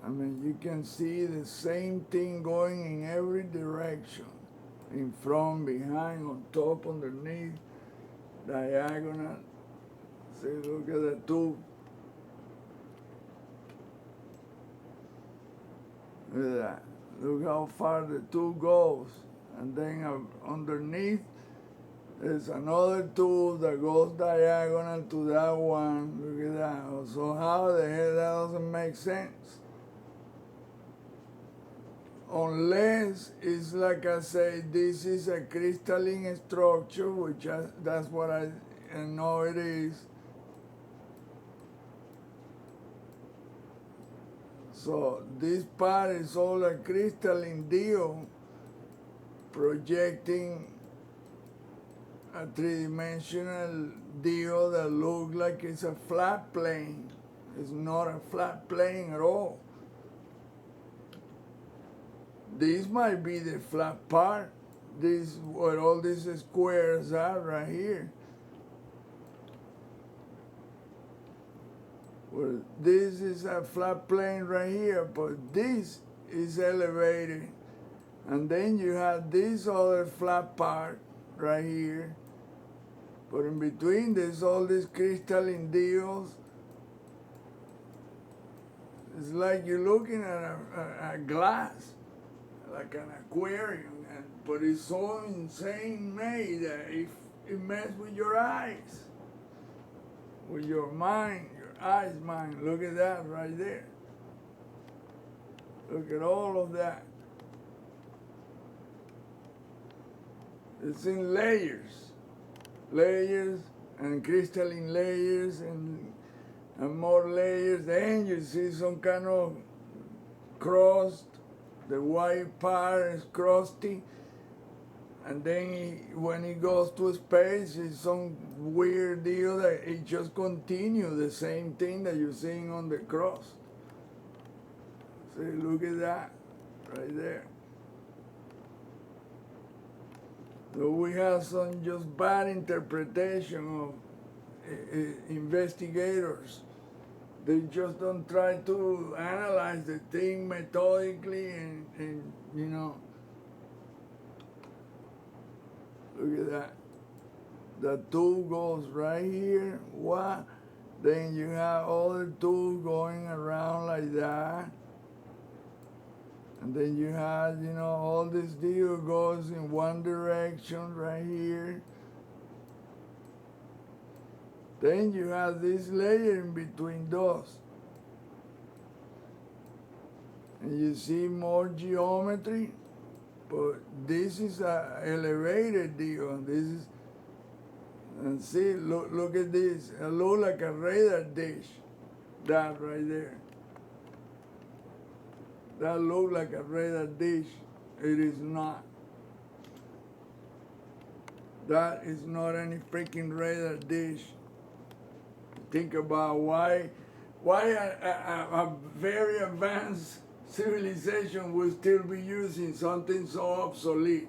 I mean, you can see the same thing going in every direction. In front, behind, on top, underneath, diagonal. See, look at the tube. Look at that. Look how far the tube goes. And then underneath, there's another tube that goes diagonal to that one. Look at that. So how the hell that doesn't make sense? Unless it's like I say, this is a crystalline structure, which that's what I know it is. So this part is all a crystalline deal projecting a three-dimensional deal that looks like it's a flat plane. It's not a flat plane at all. This might be the flat part. This is what all these squares are right here. Well, this is a flat plane right here, but this is elevated. And then you have this other flat part right here. But in between, there's all these crystalline deals. It's like you're looking at a glass, like an aquarium, but it's so insane made that it messes with your eyes, with your mind, your eyes, mind. Look at that right there. Look at all of that. It's in layers, layers and crystalline layers and more layers. Then you see some kind of crust. The white part is crusty, and then when it goes to space, it's some weird deal that it just continues the same thing that you're seeing on the crust. See, look at that, right there. So we have some just bad interpretation of investigators. They just don't try to analyze the thing methodically and you know, look at that. The tube goes right here, what? Then you have other tube going around like that. And then you have, you know, all this deal goes in one direction right here. Then you have this layer in between those. And you see more geometry, but this is an elevated deal. This is, and see, look at this. It looks like a radar dish, that right there. That looks like a radar dish. It is not. That is not any freaking radar dish. Think about why a very advanced civilization will still be using something so obsolete.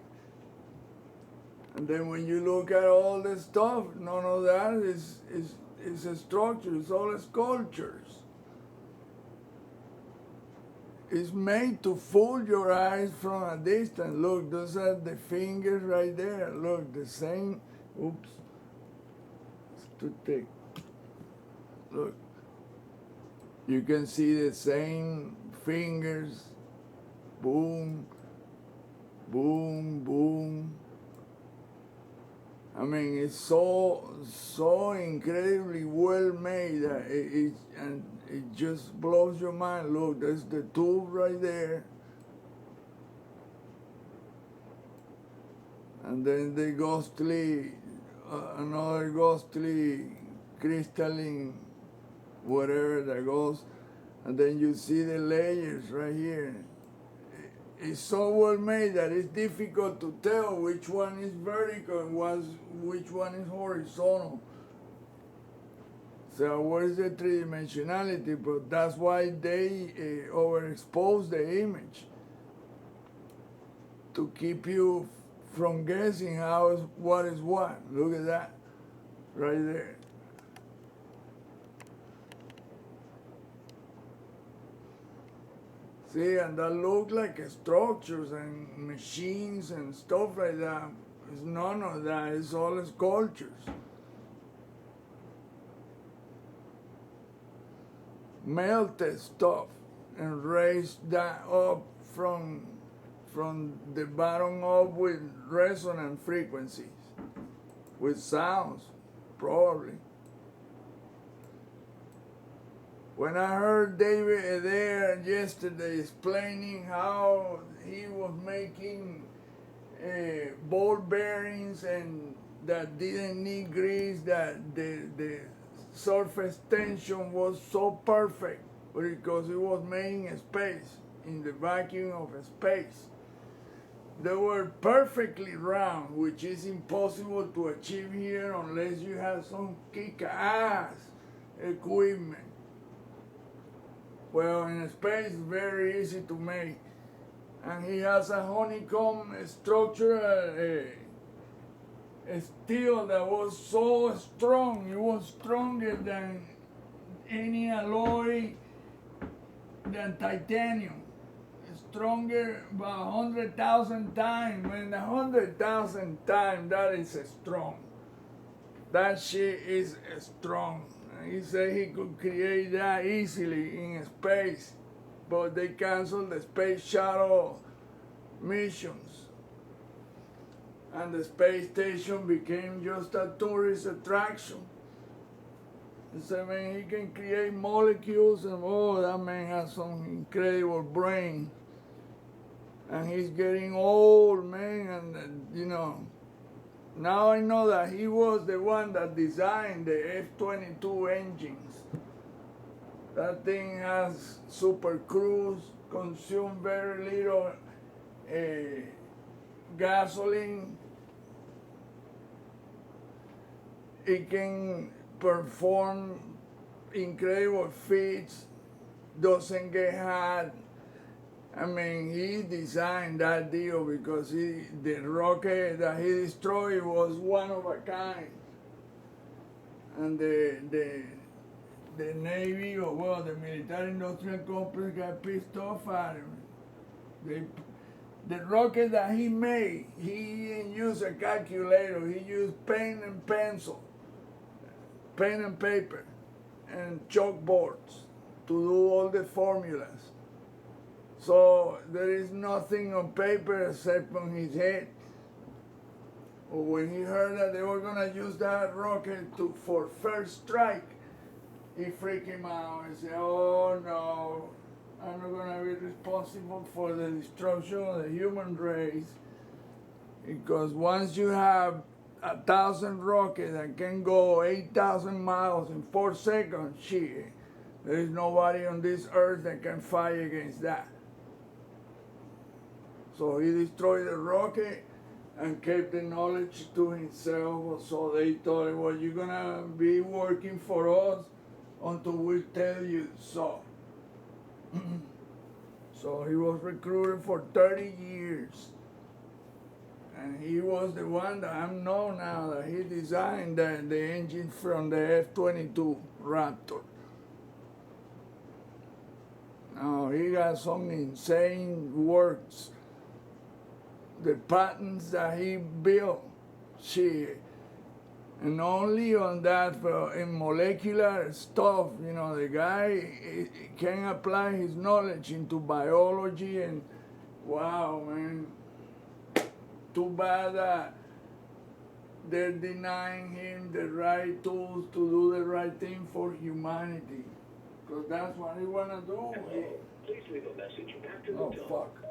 And then when you look at all this stuff, none of that is a structure, it's all sculptures. It's made to fool your eyes from a distance. Look, those are the fingers right there. Look, the same, oops, it's too thick. Look, you can see the same fingers, boom, boom, boom. I mean, it's so incredibly well made that it just blows your mind. Look, there's the tube right there. And then the ghostly, another ghostly crystalline, whatever that goes. And then you see the layers right here. It's so well made that it's difficult to tell which one is vertical and which one is horizontal. So where's the three-dimensionality? But that's why they overexpose the image to keep you from guessing what is what. Look at that, right there. See, and that look like structures and machines and stuff like that. It's none of that. It's all sculptures. Melted stuff and raised that up from the bottom up with resonant frequencies, with sounds, probably. When I heard David there yesterday explaining how he was making ball bearings and that didn't need grease, that the surface tension was so perfect because it was made in space, in the vacuum of space. They were perfectly round, which is impossible to achieve here unless you have some kick-ass equipment. Well, in space, it's very easy to make. And he has a honeycomb structure, a steel that was so strong. It was stronger than any alloy, than titanium. Stronger by 100,000 times. Man, 100,000 times, that is strong. That shit is strong. He said he could create that easily in space, but they canceled the space shuttle missions. And the space station became just a tourist attraction. He said, man, he can create molecules, and oh, that man has some incredible brain. And he's getting old, man, and you know, now I know that he was the one that designed the F-22 engines. That thing has super cruise, consume very little gasoline. It can perform incredible feats, doesn't get hot. I mean, he designed that deal because the rocket that he destroyed was one of a kind. And the Navy, or well, the military industrial complex got pissed off at him. The rocket that he made, he didn't use a calculator, he used pen and pencil, pen and paper, and chalkboards to do all the formulas. So there is nothing on paper except on his head. When he heard that they were gonna use that rocket for first strike, he freaked him out and said, oh no, I'm not gonna be responsible for the destruction of the human race. Because once you have 1,000 rockets that can go 8,000 miles in 4 seconds, shit, there is nobody on this earth that can fight against that. So he destroyed the rocket and kept the knowledge to himself. So they told him, well, you're gonna be working for us until we tell you so. So he was recruited for 30 years. And he was the one that I know now that he designed the engine from the F-22 Raptor. Now he got some insane works. The patents that he built, shit. And only on that, in molecular stuff, you know, the guy can apply his knowledge into biology, and wow, man. Too bad that they're denying him the right tools to do the right thing for humanity. Because that's what he wanna do. Hello. Please leave a message after the Oh, tone. fuck.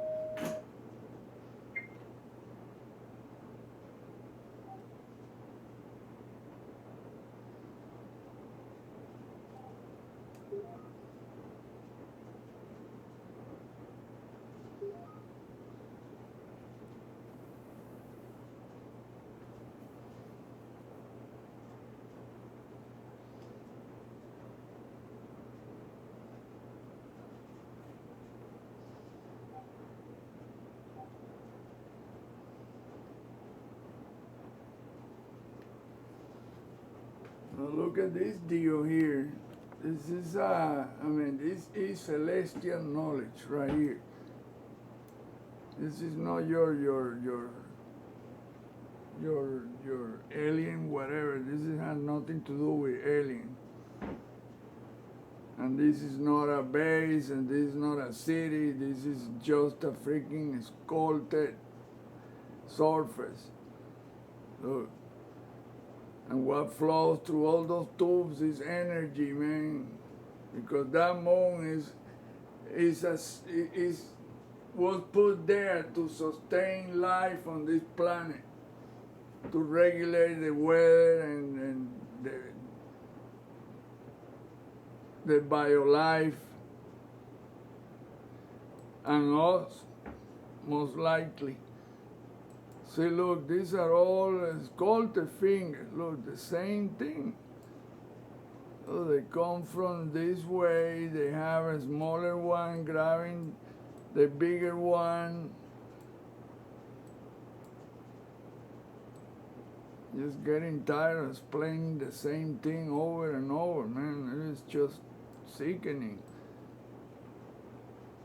Now look at this deal here. This is this is celestial knowledge right here. This is not your alien whatever. Has nothing to do with alien. And this is not a base, and this is not a city. This is just a freaking sculpted surface. Look. And what flows through all those tubes is energy, man. Because that moon was put there to sustain life on this planet, to regulate the weather and the biolife, and us, most likely. See, look, these are all sculpted fingers. Look, the same thing. So they come from this way. They have a smaller one grabbing the bigger one. Just getting tired of explaining the same thing over and over, man. It's just sickening.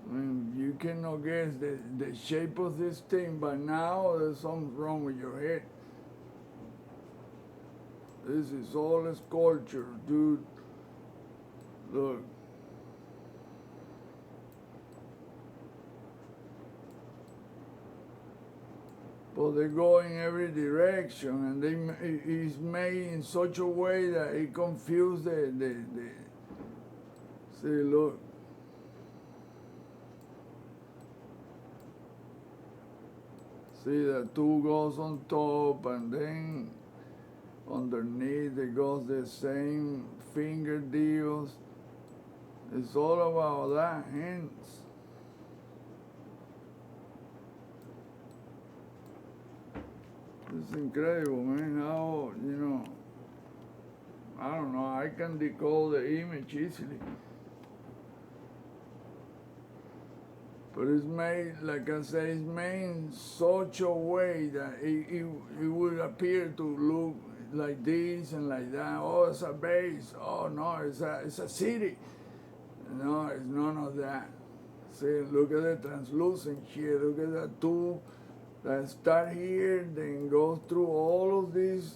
I mean, you cannot guess the shape of this thing, but now there's something wrong with your head. This is all a sculpture, dude. Look. But they go in every direction, and it's made in such a way that it confuses the see, look. See, the two goes on top, and then underneath it goes the same finger deals. It's all about that, hence. It's incredible, man, how, I don't know, I can decode the image easily. But it's made, like I say, it's made in such a way that it would appear to look like this and like that. Oh, it's a base. Oh, no, it's a city. No, it's none of that. See, look at the translucent here. Look at that tube that start here, then goes through all of these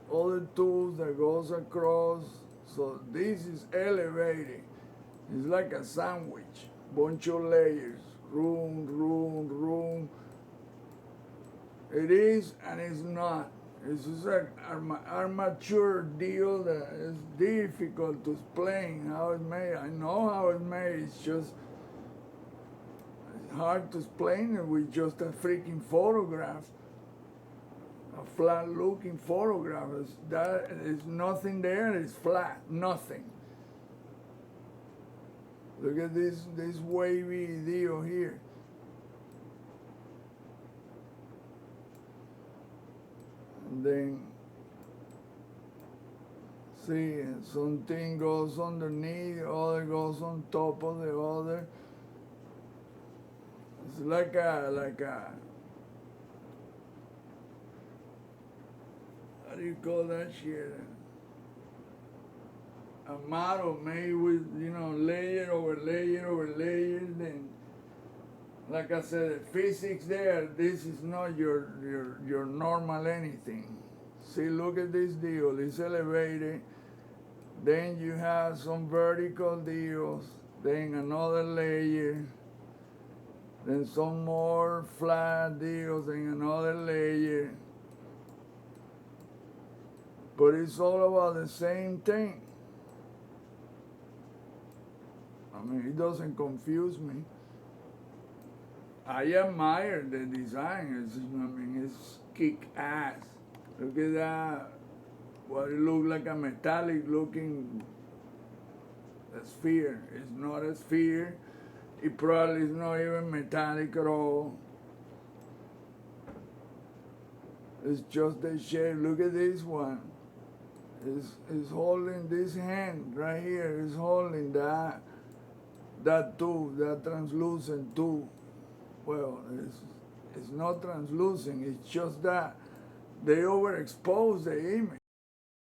other tubes that goes across. So this is elevated. It's like a sandwich, bunch of layers. Room. It is and it's not. It's just an armature deal that is difficult to explain how it's made. I know how it's made. It's just hard to explain it with just a freaking photograph, a flat-looking photograph. There's nothing there. It's flat, nothing. Look at this wavy deal here. And then, see, something goes underneath, the other goes on top of the other. It's like a, how do you call that shit? A model made with, layer over layer over layer. Then, like I said, physics there, this is not your normal anything. See, look at this deal, it's elevated. Then you have some vertical deals, then another layer, then some more flat deals, then another layer. But it's all about the same thing. I mean, it doesn't confuse me. I admire the design. It's kick-ass. Look at that. What it looks like a metallic looking sphere. It's not a sphere. It probably is not even metallic at all. It's just the shape. Look at this one. It's holding this hand right here. It's holding that tube, that translucent tube. Well, it's not translucent. It's just that they overexpose the image.